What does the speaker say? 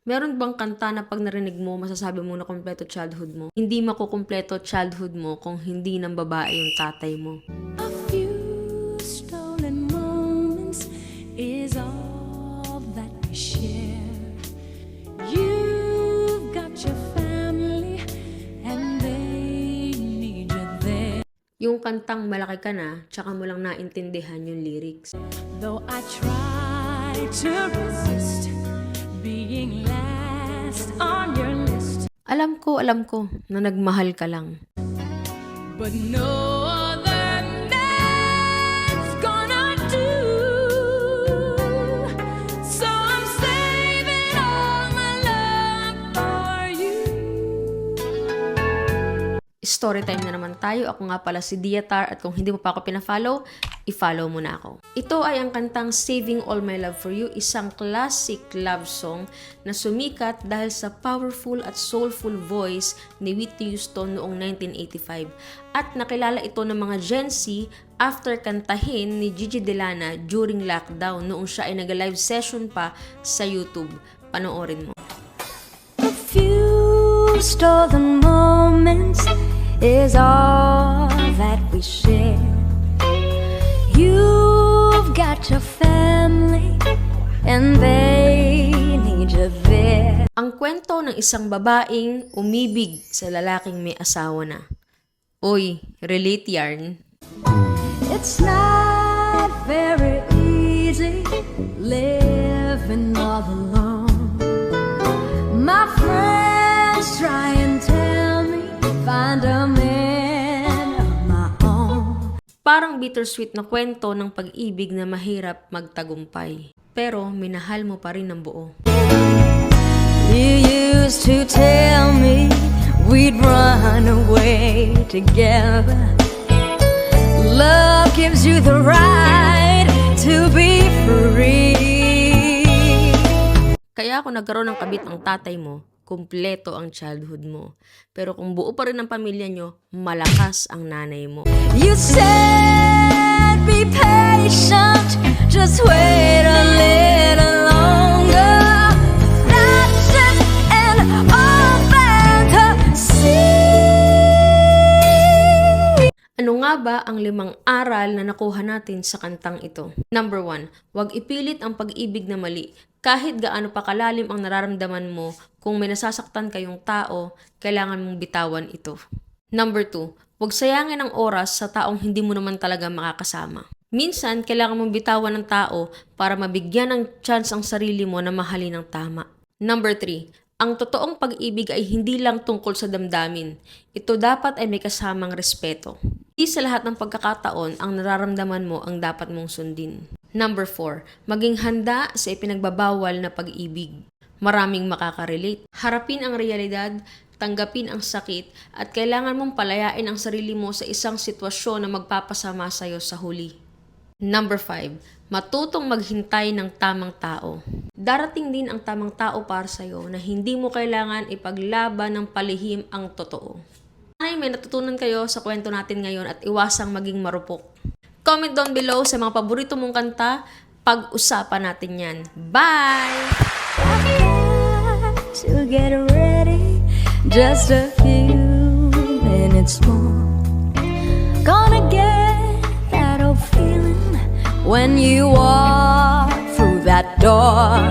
Meron bang kanta na pag narinig mo, masasabi mo na kumpleto childhood mo? Hindi makukumpleto childhood mo kung hindi ng babae yung tatay mo. A few stolen moments is all that we share. You've got your family and they need you there. Yung kantang malaki ka na, tsaka mo lang naintindihan yung lyrics. Though I try to resist being last on your list, Alam ko na nagmahal ka lang. but no other man's gonna do. So I'm saving all my love for you. Storytime na naman tayo. Ako nga pala si Diatar at kung hindi mo pa ako pina-follow, i-follow mo na ako. Ito ay ang kantang Saving All My Love For You, isang classic love song na sumikat dahil sa powerful at soulful voice ni Whitney Houston noong 1985. At nakilala ito ng mga Gen Z after kantahin ni Gigi Delana during lockdown noong siya ay nag-live session pa sa YouTube. Panoorin mo. A few stolen moments is all that we share. You've got your family and they need you there. Ang kwento ng isang babaeng umibig sa lalaking may asawa na. Oy, relate yarn. It's not very easy living all alone. My friends try and tell me find a man of my own. Parang bittersweet na kwento ng pag-ibig na mahirap magtagumpay. Pero minahal mo pa rin ng buo. You used to tell me we'd run away together. Love gives you the right to be free. Kaya kung nagkaroon ng kabit ang tatay mo, kumpleto ang childhood mo. Pero kung buo pa rin ang pamilya nyo, malakas ang nanay mo. You said be patient, just wait a little longer. That's just an old fantasy. Ano nga ba ang 5 aral na nakuha natin sa kantang ito? Number 1, huwag ipilit ang pag-ibig na mali. Kahit gaano pa kalalim ang nararamdaman mo, kung may nasasaktan kayong tao, kailangan mong bitawan ito. Number 2, huwag sayangin ang oras sa taong hindi mo naman talaga makakasama. Minsan, kailangan mong bitawan ng tao para mabigyan ng chance ang sarili mo na mahalin ng tama. Number 3, ang totoong pag-ibig ay hindi lang tungkol sa damdamin. Ito dapat ay may kasamang respeto. Hindi sa lahat ng pagkakataon ang nararamdaman mo ang dapat mong sundin. Number 4, maging handa sa ipinagbabawal na pag-ibig. Maraming makakarelate. Harapin ang realidad, tanggapin ang sakit, at kailangan mong palayain ang sarili mo sa isang sitwasyon na magpapasama sa'yo sa huli. Number 5, matutong maghintay ng tamang tao. Darating din ang tamang tao para sa'yo na hindi mo kailangan ipaglaban ng palihim ang totoo. Sana'y may natutunan kayo sa kwento natin ngayon at iwasang maging marupok. Comment down below sa mga paborito mong kanta, pag-usapan natin yan. Bye! To get ready, just a few minutes more. Gonna get that old feeling when you walk through that door.